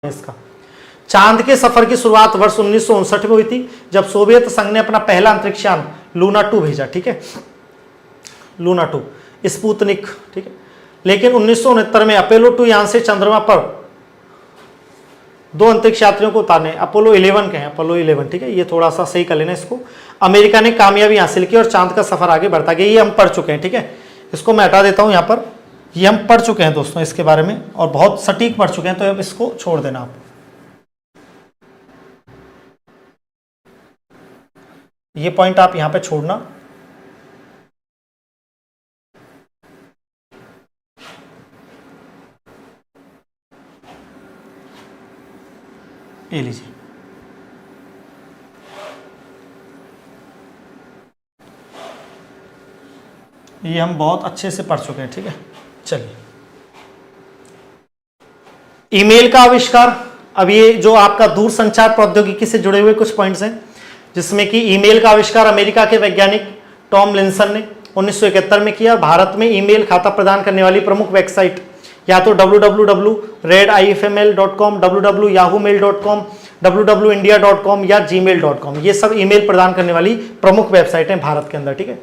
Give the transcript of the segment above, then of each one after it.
इसका चांद के सफर की शुरुआत वर्ष 1959 में हुई थी, जब सोवियत संघ ने अपना पहला अंतरिक्षयान लूना 2 भेजा। ठीक है, लूना 2 स्पुतनिक। ठीक है, लेकिन 1969 में अपोलो 2 यान से चंद्रमा पर 2 अंतरिक्ष यात्रियों को उतारने, अपोलो 11 के हैं, अपोलो 11। ठीक है, ये थोड़ा सा सही कर लेना इसको। अमेरिका ने कामयाबी हासिल की और चांद का सफर आगे बढ़ता गया। ये हम पढ़ चुके हैं। ठीक है, इसको मैं हटा देता हूं यहां पर, ये हम पढ़ चुके हैं दोस्तों इसके बारे में, और बहुत सटीक पढ़ चुके हैं, तो अब इसको छोड़ देना आप। ये पॉइंट आप यहां पे छोड़ना। ये लीजिए, ये हम बहुत अच्छे से पढ़ चुके हैं। ठीक है, चलिए, ईमेल का आविष्कार। अब ये जो आपका दूरसंचार प्रौद्योगिकी से जुड़े हुए कुछ पॉइंट्स हैं, जिसमें कि ईमेल का आविष्कार अमेरिका के वैज्ञानिक टॉम लिंसन ने 1971 में किया। भारत में ईमेल खाता प्रदान करने वाली प्रमुख वेबसाइट या तो www.redifml.com, www.yahoomail.com, www.india.com या gmail.com, ये सब ईमेल प्रदान करने वाली प्रमुख वेबसाइट हैं भारत के अंदर। ठीक है,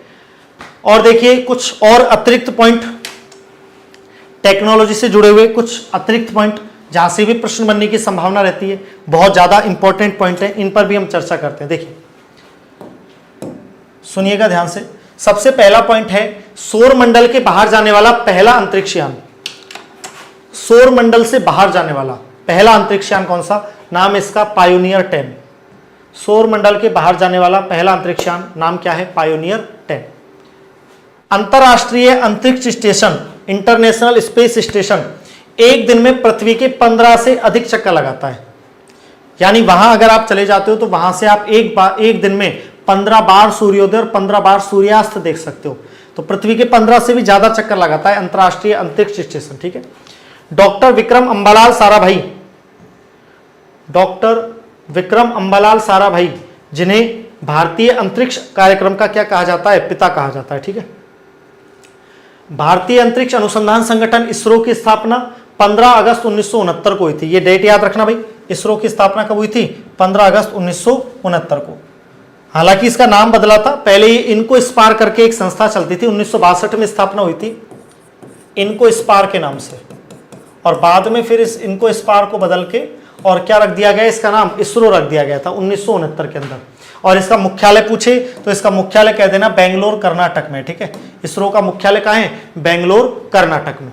और देखिए कुछ और अतिरिक्त पॉइंट, टेक्नोलॉजी से जुड़े हुए कुछ अतिरिक्त पॉइंट जहां से भी प्रश्न बनने की संभावना रहती है, बहुत ज्यादा इंपॉर्टेंट पॉइंट है, इन पर भी हम चर्चा करते हैं। देखिए, सुनिएगा ध्यान से। सबसे पहला पॉइंट है सौर मंडल के बाहर जाने वाला पहला अंतरिक्ष यान। सौर मंडल से बाहर जाने वाला पहला अंतरिक्ष यान कौन सा? नाम इसका पायोनियर 10। सौर मंडल के बाहर जाने वाला पहला अंतरिक्ष यान नाम क्या है? पायोनियर 10। अंतरराष्ट्रीय अंतरिक्ष स्टेशन, इंटरनेशनल स्पेस स्टेशन, एक दिन में पृथ्वी के 15 से अधिक चक्कर लगाता है। यानी वहां अगर आप चले जाते हो तो वहां से आप एक दिन में 15 बार सूर्योदय और 15 बार सूर्यास्त देख सकते हो। तो पृथ्वी के 15 से भी ज्यादा चक्कर लगाता है अंतरराष्ट्रीय अंतरिक्ष स्टेशन। ठीक है, डॉक्टर विक्रम अंबालाल साराभाई, डॉक्टर विक्रम अंबालाल साराभाई, जिन्हें भारतीय अंतरिक्ष कार्यक्रम का क्या कहा जाता है? पिता कहा जाता है। ठीक है, भारतीय अंतरिक्ष अनुसंधान संगठन इसरो की स्थापना 15 अगस्त 1969 को हुई थी। ये डेट याद रखना भाई, इसरो की स्थापना कब हुई थी? 15 अगस्त 1969 को। हालांकि इसका नाम बदला था, पहले ये इनको स्पार करके एक संस्था चलती थी, 1962 में स्थापना हुई थी इनको स्पार के नाम से, और बाद में फिर इस इनको स्पार को बदल के और क्या रख दिया गया? इसका नाम इसरो रख दिया गया था 1969 के अंदर। और इसका मुख्यालय पूछे तो इसका मुख्यालय कह देना बेंगलोर कर्नाटक में। ठीक है, इसरो का मुख्यालय कहाँ है? बेंगलोर कर्नाटक में।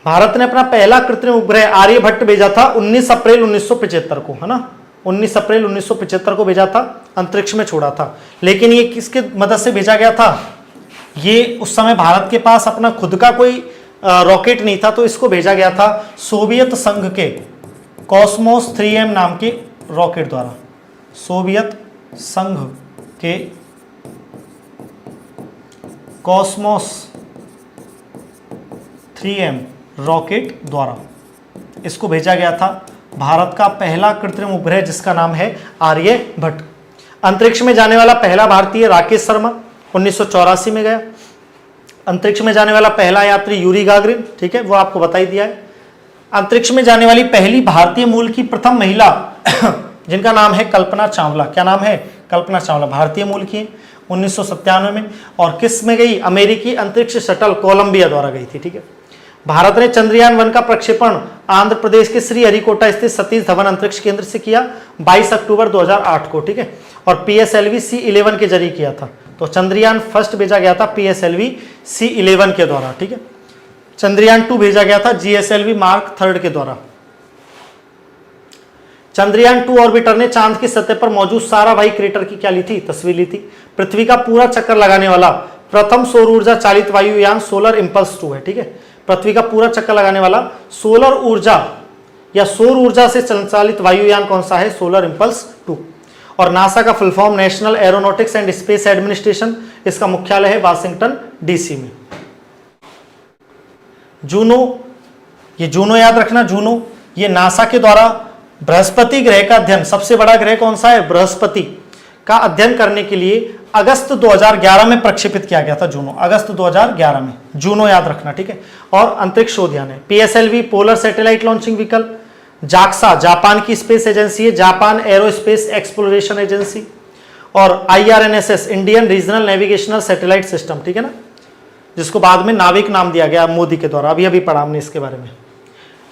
भारत ने अपना पहला कृत्रिम उपग्रह आर्यभट्ट भेजा था 19 अप्रैल 1975 को, है ना, 19 अप्रैल 1975 को भेजा था, अंतरिक्ष में छोड़ा था। लेकिन ये किसके मदद से भेजा गया था? ये उस समय भारत के पास अपना खुद का कोई रॉकेट नहीं था, तो इसको भेजा गया था सोवियत संघ के कॉस्मोस 3M नाम के रॉकेट द्वारा। सोवियत संघ के कॉस्मोस 3M रॉकेट द्वारा इसको भेजा गया था। भारत का पहला कृत्रिम उपग्रह जिसका नाम है आर्यभट्ट। अंतरिक्ष में जाने वाला पहला भारतीय राकेश शर्मा 1984 में गया। अंतरिक्ष में जाने वाला पहला यात्री यूरी गागरिन, ठीक है, वो आपको बता ही दिया है। अंतरिक्ष में जाने वाली पहली भारतीय मूल की प्रथम महिला जिनका नाम है कल्पना चावला। क्या नाम है? कल्पना चावला, भारतीय मूल की 1997 में। और किस में गई? अमेरिकी अंतरिक्ष शटल कोलंबिया द्वारा गई थी। ठीक है, भारत ने चंद्रयान 1 का प्रक्षेपण आंध्र प्रदेश के श्रीहरिकोटा स्थित सतीश धवन अंतरिक्ष केंद्र से किया 22 अक्टूबर 2008 को। ठीक है, और PSLV C11 के जरिए किया था। तो चंद्रयान फर्स्ट भेजा गया था PSLV C11 के द्वारा। ठीक है, चंद्रयान 2 भेजा गया था GSLV मार्क 3 के द्वारा। चंद्रयान 2 ऑर्बिटर ने चांद की सतह पर मौजूद साराभाई क्रेटर की क्या ली थी? तस्वीर ली थी। पृथ्वी का पूरा चक्कर लगाने वाला प्रथम सौर ऊर्जा चालित वायुयान सोलर इंपल्स 2 है। ठीक है, पृथ्वी का पूरा चक्कर लगाने वाला सोलर ऊर्जा या सौर ऊर्जा से संचालित वायुयान कौन सा है? Solar impulse 2। और नासा का full form national aeronautics and space administration, इसका मुख्यालय है वाशिंगटन DC में। जूनो, ये जूनो याद रखना, जूनो ये नासा के द्वारा बृहस्पति ग्रह का अध्ययन, सबसे बड़ा ग्रह कौन सा है? बृहस्पति का अध्ययन करने के लिए अगस्त 2011 में प्रक्षेपित किया गया था। जूनो, अगस्त 2011 में जूनो याद रखना। ठीक है, और अंतरिक्ष शोध यान है। PSLV polar satellite launching vehicle, JAXA Japan की स्पेस एजेंसी है, जापान एरोस्पेस एक्सप्लोरेशन एजेंसी, और IRNSS Indian regional navigational satellite system, ठीक है ना, जिसको बाद में नाविक नाम दिया गया मोदी के द्वारा, अभी अभी पढ़ा हमने इसके बारे में।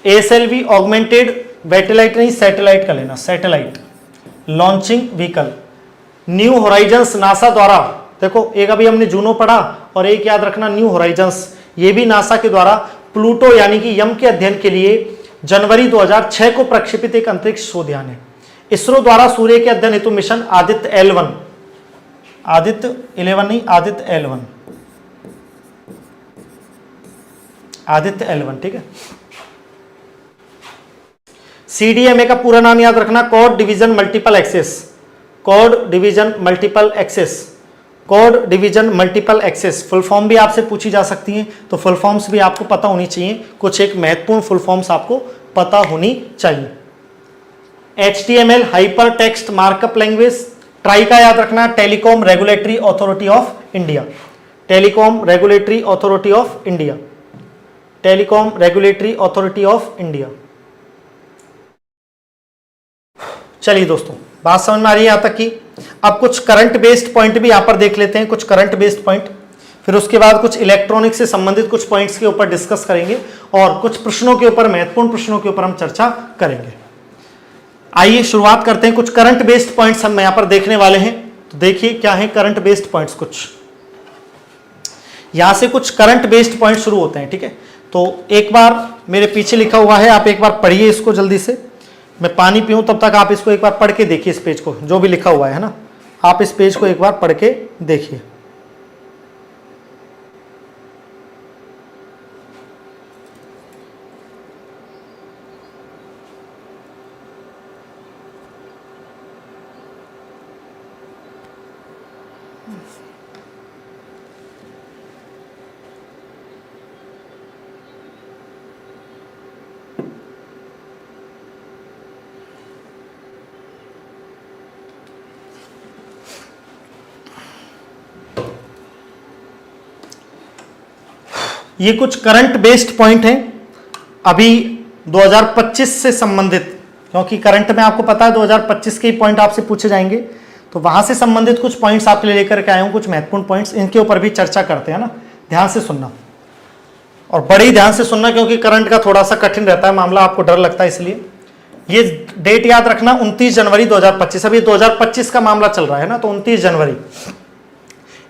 ASLV ऑगमेंटेड वेटेलाइट नहीं, सैटेलाइट का लेना, satellite launching vehicle. New Horizons NASA द्वारा, देखो एक अभी हमने जूनो पढ़ा और एक याद रखना न्यू होराइजन्स, ये भी नासा के द्वारा प्लूटो यानी कि यम के अध्ययन के लिए जनवरी 2006 को प्रक्षेपित एक अंतरिक्ष शोधयान है। इसरो द्वारा सूर्य के अध्ययन हेतु मिशन आदित्य L1, आदित्य 11 नहीं, आदित्य L1, आदित्य L1, ठीक है। CDMA का पूरा नाम याद रखना, code division multiple access, code division multiple access, code division multiple access. Full form भी आपसे पूछी जा सकती है, तो फुल फॉर्म्स भी आपको पता होनी चाहिए, कुछ एक महत्वपूर्ण फुल फॉर्म्स आपको पता होनी चाहिए। HTML hyper text markup language. Try का याद रखना, telecom regulatory authority of India, telecom regulatory authority of India, telecom regulatory authority of India. चलिए दोस्तों, बात समझ में आ रही है यहां तक की। अब कुछ करंट बेस्ड पॉइंट भी यहां पर देख लेते हैं, कुछ करंट बेस्ड पॉइंट, फिर उसके बाद कुछ इलेक्ट्रॉनिक्स से संबंधित कुछ पॉइंट्स के ऊपर डिस्कस करेंगे और कुछ प्रश्नों के ऊपर, महत्वपूर्ण प्रश्नों के ऊपर हम चर्चा करेंगे। आइए शुरुआत करते हैं, कुछ करंट बेस्ड पॉइंट्स हम यहां पर देखने वाले हैं। तो देखिए क्या है करंट बेस्ड पॉइंट्स, कुछ यहां से कुछ करंट बेस्ड पॉइंट शुरू होते हैं, ठीक है। तो एक बार मेरे पीछे लिखा हुआ है, आप एक बार पढ़िए इसको जल्दी से, मैं पानी पीऊं तब तक आप इसको एक बार पढ़ के देखिए, इस पेज को जो भी लिखा हुआ है ना, आप इस पेज को एक बार पढ़ के देखिए। ये कुछ करंट बेस्ड पॉइंट हैं अभी 2025 से संबंधित, क्योंकि करंट में आपको पता है 2025 के ही पॉइंट आपसे पूछे जाएंगे, तो वहां से संबंधित कुछ पॉइंट्स आपके लिए लेकर के आया हूं, कुछ महत्वपूर्ण पॉइंट्स, इनके ऊपर भी चर्चा करते हैं ना। ध्यान से सुनना और बड़े ही ध्यान से सुनना, क्योंकि करंट का थोड़ा सा कठिन रहता है मामला, आपको डर लगता है, इसलिए ये डेट याद रखना 29 जनवरी 2025। अभी 2025 का मामला चल रहा है ना, तो 29 जनवरी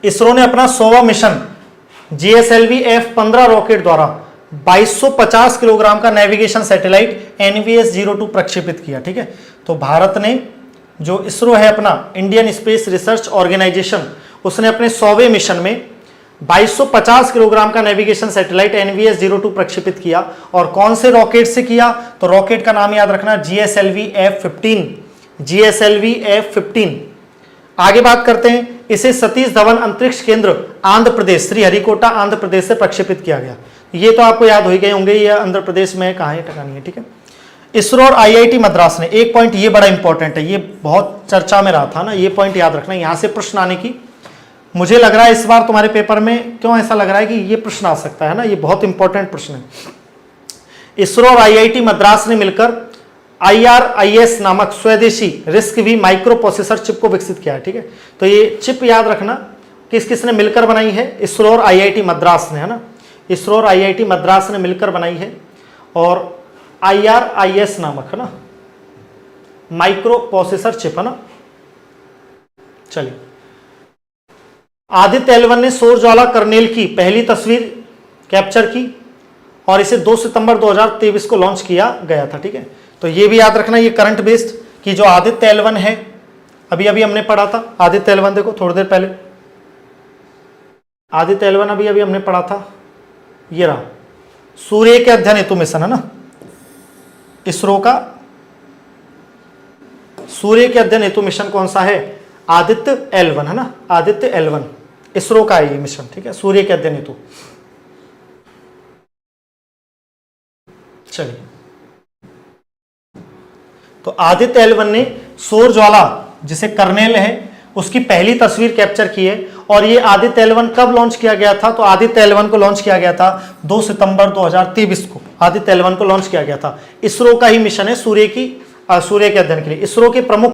इसरो ने अपना 100वां मिशन GSLV F-15 रॉकेट द्वारा 2250 किलोग्राम का नेविगेशन सैटेलाइट NVS-02 प्रक्षेपित किया, ठीक है। तो भारत ने, जो इसरो है अपना इंडियन स्पेस रिसर्च ऑर्गेनाइजेशन, उसने अपने 100वें मिशन में 2250 किलोग्राम का नेविगेशन सैटेलाइट NVS-02 प्रक्षेपित किया। और कौन से रॉकेट से किया, तो रॉकेट का नाम याद रखना GSLV F-15, GSLV F-15। आगे बात करते हैं, इसे सतीश धवन अंतरिक्ष केंद्र आंध्र प्रदेश, श्रीहरिकोटा आंध्र प्रदेश से प्रक्षेपित किया गया। ये तो आपको याद हो ही गए होंगे, ये आंध्र प्रदेश में कहाँ है, ठिकानी है, ठीक है। इसरो और IIT मद्रास ने, एक पॉइंट ये बड़ा इंपॉर्टेंट है, ये बहुत चर्चा में रहा था ना, ये पॉइंट याद रखना, यहां से प्रश्न आने की मुझे लग रहा है इस बार तुम्हारे पेपर में, क्यों ऐसा लग रहा है कि ये प्रश्न आ सकता है ना, ये बहुत इंपॉर्टेंट प्रश्न है। इसरो और IIT मद्रास ने मिलकर IRIS नामक स्वदेशी रिस्क भी माइक्रो प्रोसेसर चिप को विकसित किया है, ठीक है। तो ये चिप याद रखना किस किसने मिलकर बनाई है, इसरो और IIT मद्रास ने, है ना, इसरो और IIT मद्रास ने मिलकर बनाई है, और IRIS नामक, है ना, माइक्रो प्रोसेसर चिप, है ना। चलिए, आदित्य L1 ने सौर ज्वाला कर्नेल की पहली तस्वीर कैप्चर की और इसे 2 सितंबर 2023 को लॉन्च किया गया था, ठीक है। तो ये भी याद रखना, ये करंट बेस्ड कि जो आदित्य L1 है, अभी अभी हमने पढ़ा था आदित्य L1, देखो थोड़ी देर पहले आदित्य L1 अभी अभी हमने पढ़ा था, ये रहा सूर्य के अध्ययन हेतु मिशन, है ना, इसरो का सूर्य के अध्ययन हेतु मिशन कौन सा है, आदित्य L1, है ना, आदित्य L1 इसरो का है ये मिशन, ठीक है, सूर्य के अध्ययन हेतु। चलिए, तो आदित्य L1 ने सौर ज्वाला जिसे कर्नेल है उसकी पहली तस्वीर कैप्चर की है और ये आदित्य L1 कब लॉन्च किया गया था? तो आदित्य L1 को लॉन्च किया गया था 2 सितंबर 2023 को आदित्य L1 को लॉन्च किया गया था। इसरो का ही मिशन है सूर्य के अध्ययन के लिए। इसरो के प्रमुख